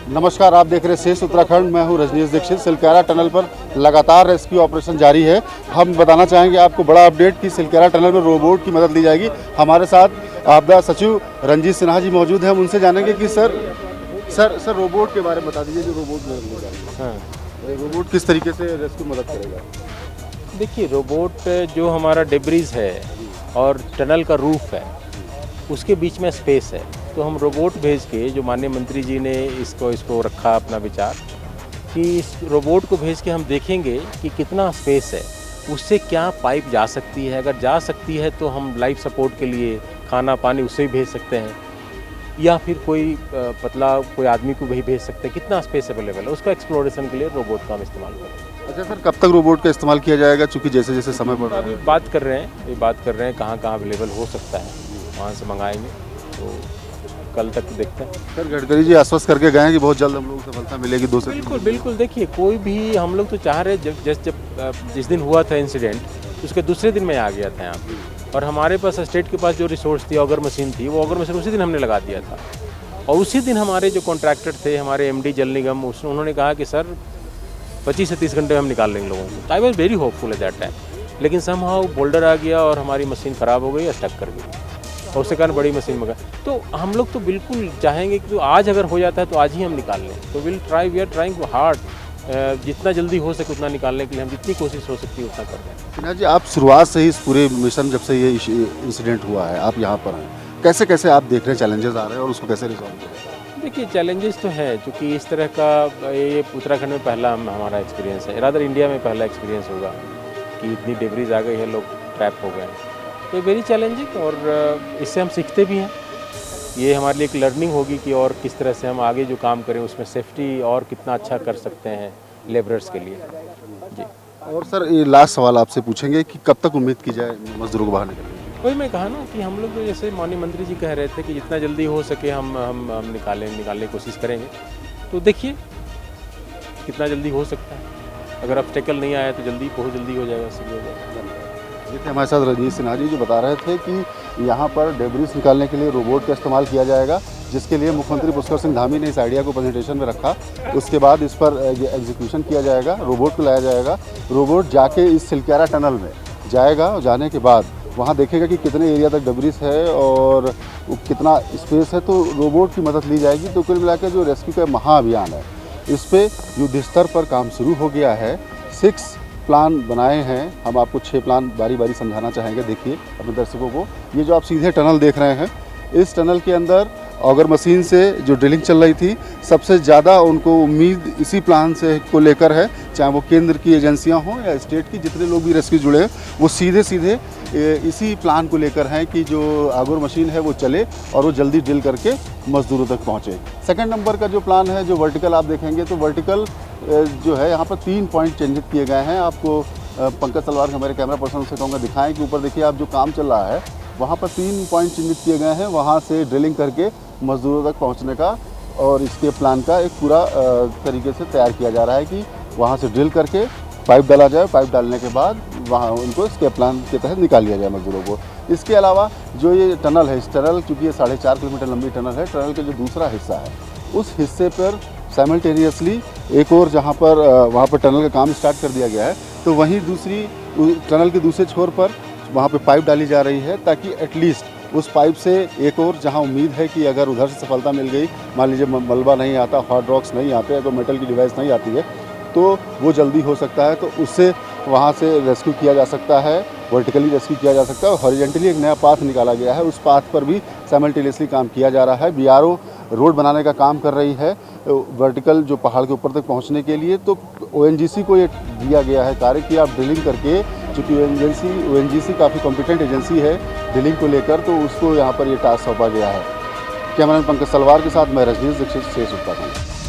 नमस्कार, आप देख रहे हैं शेष उत्तराखंड। मैं हूं रजनीश दीक्षित। सिलक्यारा टनल पर लगातार रेस्क्यू ऑपरेशन जारी है। हम बताना चाहेंगे आपको बड़ा अपडेट कि सिलक्यारा टनल में रोबोट की मदद ली जाएगी। हमारे साथ आपदा सचिव रंजीत सिन्हा जी मौजूद हैं। हम उनसे जानेंगे कि सर रोबोट के बारे में बता दीजिए, जो रोबोट में हाँ, रोबोट किस तरीके से रेस्क्यू मदद करेगा। देखिए रोबोट जो हमारा डेब्रीज है और टनल का रूफ है, उसके बीच में स्पेस है, तो हम रोबोट भेज के, जो माननीय मंत्री जी ने इसको रखा अपना विचार कि इस रोबोट को भेज के हम देखेंगे कि कितना स्पेस है, उससे क्या पाइप जा सकती है। अगर जा सकती है तो हम लाइफ सपोर्ट के लिए खाना पानी उससे भी भेज सकते हैं, या फिर कोई पतला कोई आदमी को भी भेज सकते हैं। कितना स्पेस अवेलेबल है, उसका एक्सप्लोरेशन के लिए रोबोट का हम इस्तेमाल करें। अच्छा सर, कब तक रोबोट का इस्तेमाल किया जाएगा, चूँकि जैसे जैसे समय बढ़ रहा है? अभी बात कर रहे हैं कहाँ कहाँ अवेलेबल हो सकता है, वहाँ से मंगाएंगे, तो कल तक देखते हैं। सर गडकरी जी आश्वस्त करके गए हैं कि बहुत जल्द हम लोगों को सफलता मिलेगी। बिल्कुल देखिए, कोई भी हम लोग तो चाह रहे जिस दिन हुआ था इंसिडेंट, उसके दूसरे दिन में आ गया था यहाँ पे, और हमारे पास स्टेट के पास जो रिसोर्स थी, ऑगर मशीन थी, वो ऑगर मशीन उसी दिन हमने लगा दिया था। और उसी दिन हमारे जो कॉन्ट्रैक्टर थे, हमारे MD जल निगम, उन्होंने कहा कि सर 25 से 30 घंटे में हम निकाल लेंगे लोगों को। I was very hopeful at that time, लेकिन समहाउ बोल्डर आ गया और हमारी मशीन ख़राब हो गई, स्टक कर गई, और उसके कारण बड़ी मशीन मंगा। तो हम लोग तो बिल्कुल चाहेंगे कि तो आज अगर हो जाता है तो आज ही हम निकाल लें। तो वी आर ट्राइंग हार्ड, जितना जल्दी हो सके उतना निकालने के लिए हम जितनी कोशिश हो सकती है उतना कर रहे हैं। सिन्हा जी, आप शुरुआत से ही इस पूरे मिशन, जब से ये इंसिडेंट हुआ है, आप यहाँ पर हैं, कैसे कैसे आप देख रहे हैं चैलेंजेस आ रहे हैं और उसको कैसे रिजॉल्व कर रहे हैं? देखिए चैलेंजेस तो हैं, क्योंकि इस तरह का ये उत्तराखंड में पहला हमारा एक्सपीरियंस है, रादर इंडिया में पहला एक्सपीरियंस होगा कि इतनी डेब्रीज आ गई है, लोग ट्रैप हो गए हैं। तो वेरी चैलेंजिंग, और इससे हम सीखते भी हैं। ये हमारे लिए एक लर्निंग होगी कि और किस तरह से हम आगे जो काम करें उसमें सेफ्टी और कितना अच्छा कर सकते हैं लेबरर्स के लिए जी। और सर ये लास्ट सवाल आपसे पूछेंगे कि कब तक उम्मीद की जाए मजदूरों को बाहर निकलने की? वही मैं कहा ना कि हम लोग तो जैसे माननीय मंत्री जी कह रहे थे कि जितना जल्दी हो सके हम निकालने की कोशिश करेंगे। तो देखिए कितना जल्दी हो सकता है, अगर ऑब्स्टेकल नहीं आया तो बहुत जल्दी हो जाएगा, सही हो जाएगा। देखिए हमारे साथ रजनीश सिन्हा जी जो बता रहे थे कि यहाँ पर डेब्रीज निकालने के लिए रोबोट का इस्तेमाल किया जाएगा, जिसके लिए मुख्यमंत्री पुष्कर सिंह धामी ने इस आइडिया को प्रेजेंटेशन में रखा। उसके बाद इस पर एग्जीक्यूशन किया जाएगा, रोबोट को लाया जाएगा। रोबोट जाके इस सिलक्यारा टनल में जाएगा, और जाने के बाद वहाँ देखेगा कि कितने एरिया तक डेब्रीज है और कितना स्पेस है, तो रोबोट की मदद ली जाएगी। तो कुल मिलाकर जो रेस्क्यू का महाअभियान है, इस पर युद्ध स्तर पर काम शुरू हो गया है। 6 प्लान बनाए हैं। हम आपको 6 प्लान बारी बारी समझाना चाहेंगे। देखिए अपने दर्शकों को, ये जो आप सीधे टनल देख रहे हैं, इस टनल के अंदर ऑगर मशीन से जो ड्रिलिंग चल रही थी, सबसे ज़्यादा उनको उम्मीद इसी प्लान से को लेकर है। चाहे वो केंद्र की एजेंसियां हों या स्टेट की, जितने लोग भी रेस्क्यू जुड़े हैं, वो सीधे इसी प्लान को लेकर हैं कि जो ऑगर मशीन है वो चले और वो जल्दी ड्रिल करके मजदूरों तक पहुँचे। सेकंड नंबर का जो प्लान है, जो वर्टिकल आप देखेंगे, तो वर्टिकल जो है यहाँ पर 3 पॉइंट चिन्हित किए गए हैं। आपको पंकज तलवार हमारे कैमरा पर्सन से कहूँगा दिखाएं कि ऊपर देखिए आप जो काम चल रहा है, वहाँ पर 3 पॉइंट चिन्हित किए गए हैं। वहाँ से ड्रिलिंग करके मजदूरों तक पहुँचने का और इसके प्लान का एक पूरा तरीके से तैयार किया जा रहा है कि वहाँ से ड्रिल करके पाइप डाला जाए। पाइप डालने के बाद वहाँ उनको इसके प्लान के तहत निकाल लिया जाए मजदूरों को। इसके अलावा जो ये टनल है, इस टनल चूँकि ये 4.5 किलोमीटर लंबी टनल है, टनल का जो दूसरा हिस्सा है, उस हिस्से पर साइमल्टेनियसली एक और जहाँ पर वहाँ पर टनल का काम स्टार्ट कर दिया गया है, तो वहीं दूसरी टनल के दूसरे छोर पर वहाँ पे पाइप डाली जा रही है, ताकि एटलीस्ट उस पाइप से एक और जहाँ उम्मीद है कि अगर उधर से सफलता मिल गई, मान लीजिए मलबा नहीं आता, हार्ड रॉक्स नहीं आते, अगर मेटल की डिवाइस नहीं आती है, तो वो जल्दी हो सकता है, तो उससे वहाँ से रेस्क्यू किया जा सकता है, वर्टिकली रेस्क्यू किया जा सकता है। हॉरिजॉन्टली एक नया पाथ निकाला गया है, उस पाथ पर भी साइमल्टेनियसली काम किया जा रहा है। BRO रोड बनाने का काम कर रही है वर्टिकल जो पहाड़ के ऊपर तक पहुंचने के लिए। तो ONGC को ये दिया गया है कार्य कि आप ड्रिलिंग करके, चूँकि ONGC काफ़ी कॉम्पिटेंट एजेंसी है ड्रिलिंग को लेकर, तो उसको यहाँ पर ये टास्क सौंपा गया है। कैमरामैन पंकज तलवार के साथ मैं रजनीश दीक्षित, शेष उत्तराखंड।